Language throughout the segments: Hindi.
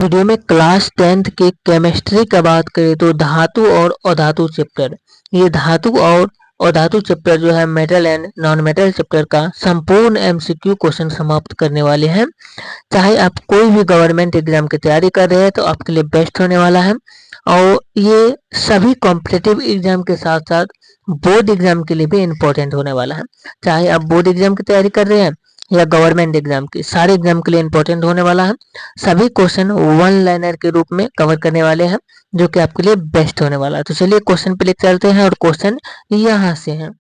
वीडियो में क्लास 10th के केमिस्ट्री का बात करें तो धातु और अधातु चैप्टर, ये धातु और अधातु चैप्टर जो है metal and non metal chapter का संपूर्ण एमसीक्यू क्वेश्चन समाप्त करने वाले हैं। चाहे आप कोई भी गवर्नमेंट एग्जाम की तैयारी कर रहे हैं तो आपके लिए बेस्ट होने वाला है। और ये सभी कॉम्पिटिटिव एग्जाम के साथ साथ बोर्ड एग्जाम के लिए भी इम्पोर्टेंट होने वाला है। चाहे आप बोर्ड एग्जाम की तैयारी कर रहे हैं या गवर्नमेंट एग्जाम की, सारे एग्जाम के लिए इम्पोर्टेंट होने वाला है। सभी क्वेश्चन वन लाइनर के रूप में कवर करने वाले हैं जो कि आपके लिए बेस्ट होने वाला है। तो चलिए क्वेश्चन पे लेकर चलते हैं और क्वेश्चन यहाँ से हैं।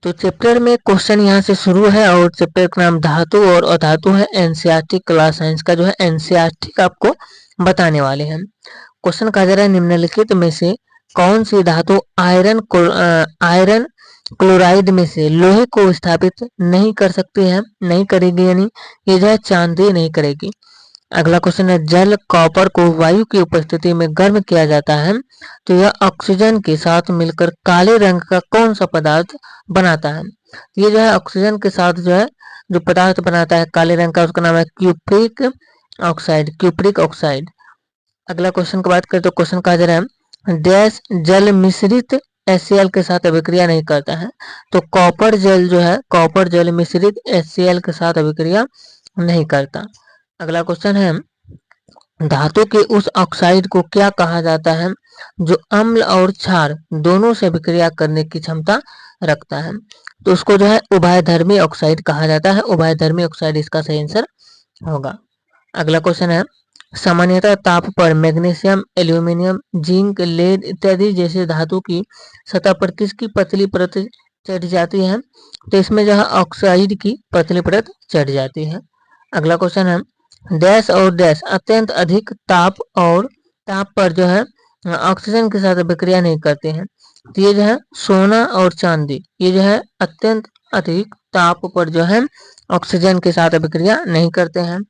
तो चैप्टर में क्वेश्चन यहाँ से शुरू है और चैप्टर का नाम धातु और अधातु है। एनसीईआरटी क्लास साइंस का जो है एनसीईआरटी का आपको बताने वाले हैं। क्वेश्चन कहा जा रहा है निम्नलिखित में से कौन सी धातु आयरन क्लोराइड में से लोहे को विस्थापित नहीं कर सकती है, नहीं करेगी, यानी ये जो है चांदी नहीं करेगी। अगला क्वेश्चन है जल कॉपर को वायु की उपस्थिति में गर्म किया जाता है तो यह ऑक्सीजन के साथ मिलकर काले रंग का कौन सा पदार्थ बनाता है। ये जो है ऑक्सीजन के साथ जो है जो पदार्थ बनाता है काले रंग का, उसका नाम है क्यूप्रिक ऑक्साइड। अगला क्वेश्चन की बात करें तो क्वेश्चन कहा जा रहा है डैश जल मिश्रित HCl के साथ अभिक्रिया नहीं करता है। तो कॉपर जल जो है कॉपर जल मिश्रित HCl के साथ अभिक्रिया नहीं करता। अगला क्वेश्चन है धातु के उस ऑक्साइड को क्या कहा जाता है जो अम्ल और क्षार दोनों से अभिक्रिया करने की क्षमता रखता है। तो उसको जो है उभयधर्मी ऑक्साइड कहा जाता है। उभयधर्मी ऑक्साइड इसका सही आंसर होगा। अगला क्वेश्चन है सामान्यतः ताप पर मैग्नीशियम, एल्यूमिनियम, जिंक, लेड इत्यादि जैसे धातु की सतह पर किसकी पतली परत चढ़ जाती है। तो इसमें जो है ऑक्साइड की पतली परत चढ़ जाती है। अगला क्वेश्चन है डैश और डैश अत्यंत अधिक ताप पर जो है ऑक्सीजन के साथ अभिक्रिया नहीं करते हैं। तो ये जो है सोना और चांदी, ये जो है अत्यंत अधिक ताप पर जो है ऑक्सीजन के साथ अभिक्रिया नहीं करते हैं।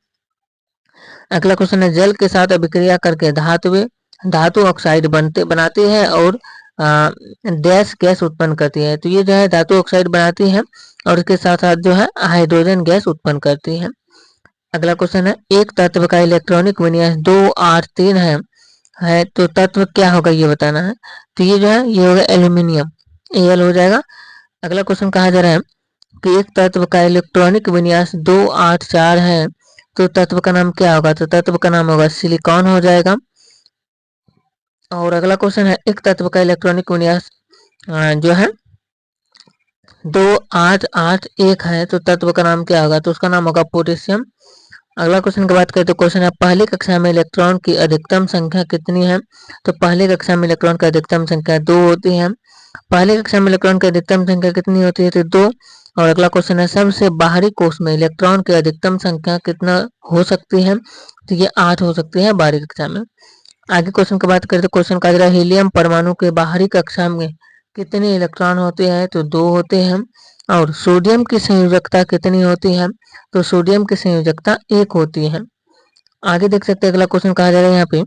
अगला क्वेश्चन है जल के साथ अभिक्रिया करके धातु ऑक्साइड बनाती है और डैश गैस उत्पन्न करती है। तो ये जो है धातु ऑक्साइड बनाती है और इसके साथ साथ जो है हाइड्रोजन गैस उत्पन्न करती है। अगला क्वेश्चन है एक तत्व का इलेक्ट्रॉनिक विन्यास 2 8 3 है तो तत्व क्या होगा ये बताना है। तो ये जो है ये होगा एल्यूमिनियम, Al हो जाएगा। अगला क्वेश्चन कहा जा रहा है कि एक तत्व का इलेक्ट्रॉनिक विन्यास 2 8 4 है तो तत्व का नाम क्या होगा। तो तत्व का नाम होगा सिलिकॉन हो जाएगा। और अगला क्वेश्चन है एक तत्व का इलेक्ट्रॉनिक विन्यास जो है 2 8 8 1 है तो तत्व का नाम क्या होगा। तो उसका नाम होगा पोटेशियम। अगला क्वेश्चन की बात करें तो क्वेश्चन है पहली कक्षा में इलेक्ट्रॉन की अधिकतम संख्या कितनी है। तो पहली कक्षा में इलेक्ट्रॉन की अधिकतम संख्या 2 होती है। पहली कक्षा में इलेक्ट्रॉन की अधिकतम संख्या कितनी होती है तो 2। और अगला क्वेश्चन है सबसे बाहरी कोष में इलेक्ट्रॉन की अधिकतम संख्या कितना हो सकती है। तो ये 8 हो सकती है बाहरी कक्षा में। आगे क्वेश्चन की बात करें तो क्वेश्चन कहा जा रहा है हीलियम परमाणु के बाहरी कक्षा में कितने इलेक्ट्रॉन होते हैं तो 2 होते हैं। और सोडियम की संयोजकता कितनी होती है। तो सोडियम की संयोजकता 1 होती है। आगे देख सकते हैं अगला क्वेश्चन कहा जा रहा है यहाँ पे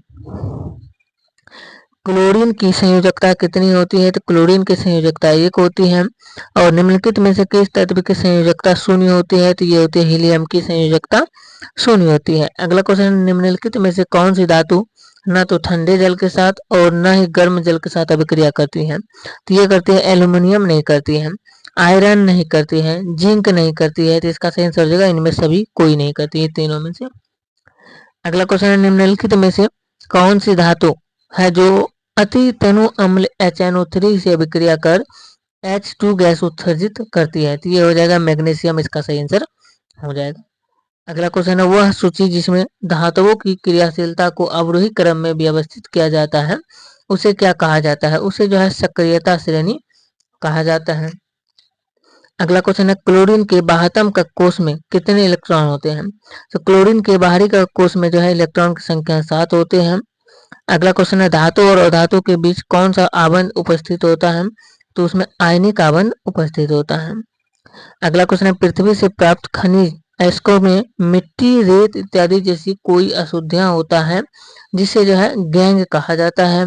क्लोरीन की संयोजकता कितनी होती है। तो क्लोरीन की संयोजकता 1 होती है। और निम्नलिखित में से किस तत्व की संयोजकता 0 होती है। तो ये होती है हीलियम की संयोजकता 0 होती है। अगला क्वेश्चन निम्नलिखित में से कौन सी धातु ना तो ठंडे जल के साथ और न ही गर्म जल के साथ अभिक्रिया करती है। तो ये करती है एल्यूमिनियम नहीं करती है, आयरन नहीं करती है, जिंक नहीं करती है। तो इसका सही आंसर हो जाएगा इनमें सभी कोई नहीं करती है तीनों में से। अगला क्वेश्चन है निम्नलिखित में से कौन सी धातु है जो अति तनु अम्ल HNO3 से अभिक्रिया कर H2 गैस उत्सर्जित करती है। तो ये हो जाएगा मैग्नीशियम, इसका सही आंसर हो जाएगा। अगला क्वेश्चन है वह सूची जिसमें धातुओं की क्रियाशीलता को अवरोही क्रम में व्यवस्थित किया जाता है उसे क्या कहा जाता है। उसे जो है सक्रियता श्रेणी कहा जाता है। अगला क्वेश्चन है क्लोरीन के बाह्यतम कक्षक कोष में कितने इलेक्ट्रॉन होते हैं। तो क्लोरीन के बाहरी कक्षक कोष में जो है इलेक्ट्रॉन की संख्या 7 होते हैं। अगला क्वेश्चन है धातु और अधातु के बीच कौन सा आबंध उपस्थित होता है। तो उसमें आयनिक आबंध उपस्थित होता है। अगला क्वेश्चन है पृथ्वी से प्राप्त खनिज अयस्कों में मिट्टी, रेत इत्यादि जैसी कोई अशुद्धियां होता है जिसे जो है गैंग कहा जाता है।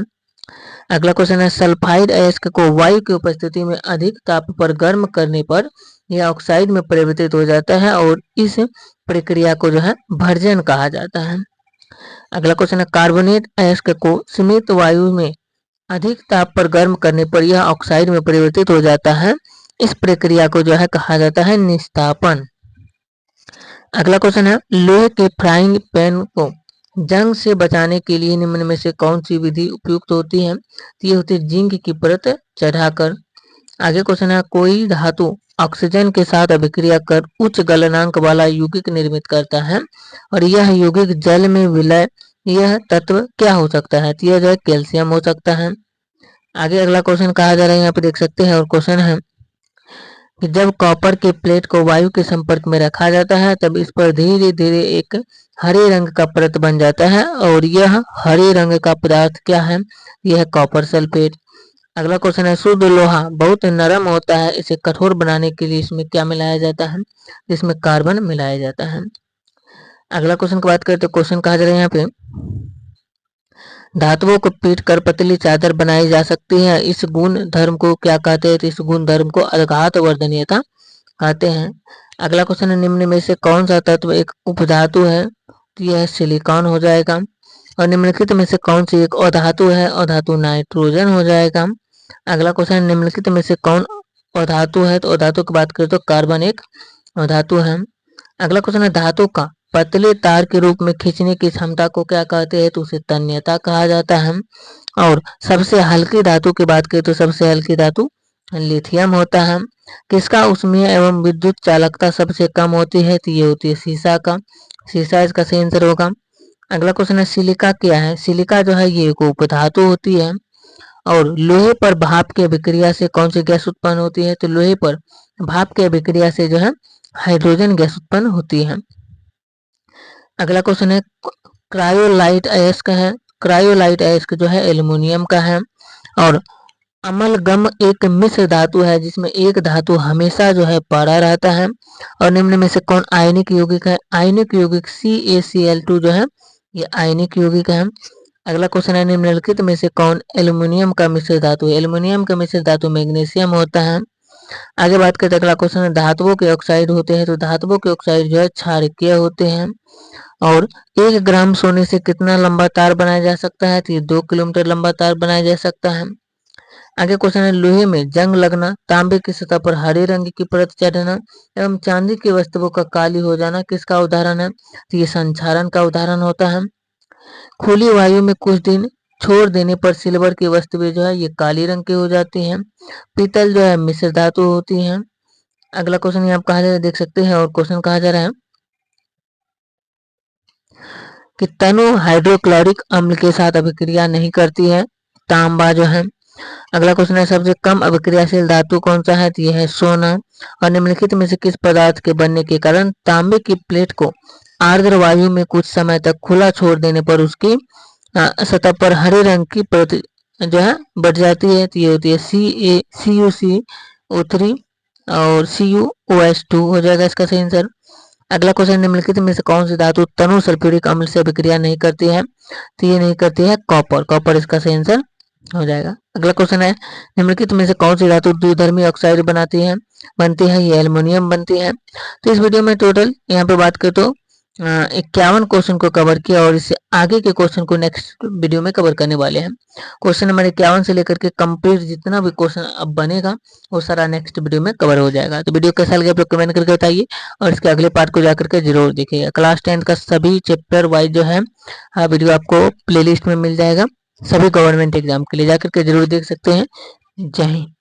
अगला क्वेश्चन है सल्फाइड अयस्क को वायु की उपस्थिति में अधिक ताप पर गर्म करने पर यह ऑक्साइड में परिवर्तित हो जाता है और इस प्रक्रिया को जो है भर्जन कहा जाता है। अगला क्वेश्चन है कार्बोनेट अयस्क को सीमित वायु में अधिक ताप पर गर्म करने पर यह ऑक्साइड में परिवर्तित हो जाता है। इस प्रक्रिया को जो है कहा जाता है निस्तापन। अगला क्वेश्चन है लोहे के फ्राइंग पैन को जंग से बचाने के लिए निम्न में से कौन सी विधि उपयुक्त होती है? तो ये होती है जिंक की परत चढ़ाकर। आगे क्वेश्चन है कोई धातु ऑक्सीजन के साथ अभिक्रिया कर उच्च गलनांक वाला यौगिक निर्मित करता है और यह यौगिक जल में विलय, यह तत्व क्या हो सकता है? तो यह जो है कैल्शियम हो सकता है। आगे अगला क्वेश्चन कहा जा रहा है, यहाँ पे देख सकते हैं, और क्वेश्चन है कि जब कॉपर के प्लेट को वायु के संपर्क में रखा जाता है तब इस पर धीरे धीरे एक हरे रंग का परत बन जाता है और यह हरे रंग का पदार्थ क्या है? यह है कॉपर सल्फेट। अगला क्वेश्चन है शुद्ध लोहा बहुत नरम होता है, इसे कठोर बनाने के लिए इसमें क्या मिलाया जाता है? इसमें कार्बन मिलाया जाता है। अगला क्वेश्चन की बात करें तो क्वेश्चन कहा जा रहा है यहाँ पे धातुओं को पीट कर पतली चादर बनाई जा सकती है, इस गुण धर्म को क्या कहते हैं? तो इस गुण धर्म को अघात वर्धनीयता कहते हैं। अगला क्वेश्चन है निम्न में से कौन सा तत्व एक उपधातु है? तो यह सिलिकॉन हो जाएगा। और निम्नलिखित में से कौन सी एक अधातु है? अधातु नाइट्रोजन हो जाएगा। अगला क्वेश्चन है निम्नलिखित में से कौन अधातु है? तो अधातु की बात करें तो कार्बन एक अधातु है। अगला क्वेश्चन है धातु का पतले तार के रूप में खींचने की क्षमता को क्या कहते हैं? तो उसे तन्यता कहा जाता है। और सबसे हल्की धातु की बात करें तो सबसे हल्की धातु लिथियम होता है। किसका ऊष्मीय एवं विद्युत चालकता सबसे कम होती है? तो ये होती है सीसा का। सीसा इसका सही आंसर होगा। अगला क्वेश्चन है सिलिका क्या है? सिलिका जो है ये एक उपधातु होती है। और लोहे पर भाप की अभिक्रिया से कौन सी गैस उत्पन्न होती है? तो लोहे पर भाप की अभिक्रिया से जो है हाइड्रोजन गैस उत्पन्न होती है। अगला क्वेश्चन है क्रायोलाइट अयस्क है। क्रायोलाइट अयस्क जो है एल्युमिनियम का है। और अमलगम एक मिश्र धातु है जिसमें एक धातु हमेशा जो है पड़ा रहता है। और निम्न में से कौन आयनिक यौगिक है? आयनिक यौगिक CaCl2 जो है ये आयनिक यौगिक है। अगला क्वेश्चन है निम्नलिखित में से कौन एल्युमिनियम का मिश्र धातु है? एल्युमिनियम का मिश्र धातु मैग्नीशियम होता है। आगे बात करते हैं अगला क्वेश्चन है धातुओं के ऑक्साइड होते हैं। तो धातुओं के ऑक्साइड जो है क्षारकीय होते हैं। और 1 ग्राम सोने से कितना लंबा तार बनाया जा सकता है? तो ये 2 किलोमीटर लंबा तार बनाया जा सकता है। आगे क्वेश्चन है लोहे में जंग लगना, तांबे की सतह पर हरे रंग की परत चढ़ना एवं चांदी की वस्तुओं का काली हो जाना किसका उदाहरण है? तो ये संक्षारण का उदाहरण होता है। खुली वायु में कुछ दिन छोड़ देने पर सिल्वर की वस्तुएं जो है ये काली रंग की हो जाती हैं। पीतल जो है मिश्र धातु होती है। अगला क्वेश्चन यहाँ कहा जा रहा है, देख सकते हैं, और क्वेश्चन कहा जा रहा है कि तनु हाइड्रोक्लोरिक अम्ल के साथ अभिक्रिया नहीं करती है, तांबा जो है। अगला क्वेश्चन है सबसे कम अभिक्रियाशील धातु कौन सा है? तो यह है सोना। और निम्नलिखित में से किस पदार्थ के बनने के कारण तांबे की प्लेट को आर्द्र वायु में कुछ समय तक खुला छोड़ देने पर उसकी सतह पर हरे रंग की परत जो है बढ़ जाती है? तो ये होती है CuCO3 और CuOH2 हो जाएगा इसका सही आंसर। अगला क्वेश्चन निम्नलिखित में से कौन सी धातु तनु सल्फ्यूरिक अम्ल से अभिक्रिया नहीं करती है? तो ये नहीं करती है कॉपर। कॉपर इसका सही आंसर हो जाएगा। अगला क्वेश्चन है निम्नलिखित में से कौन सी धातु द्विधर्मी ऑक्साइड बनती है? ये एल्युमिनियम बनती है। तो इस वीडियो में टोटल यहाँ पे बात करें तो 51 क्वेश्चन को कवर किया और इससे आगे के क्वेश्चन को नेक्स्ट वीडियो में कवर करने वाले हैं। क्वेश्चन नंबर 51 से लेकर के कंप्लीट जितना भी क्वेश्चन अब बनेगा वो सारा नेक्स्ट वीडियो में कवर हो जाएगा। तो वीडियो कैसा लगे आप लोग कमेंट करके बताइए और इसके अगले पार्ट को जाकर के जरूर देखिएगा। क्लास 10 का सभी चैप्टर वाइज जो है वीडियो आपको प्ले लिस्ट में मिल जाएगा। सभी गवर्नमेंट एग्जाम के लिए जाकर के जरूर देख सकते हैं। जय हिंद।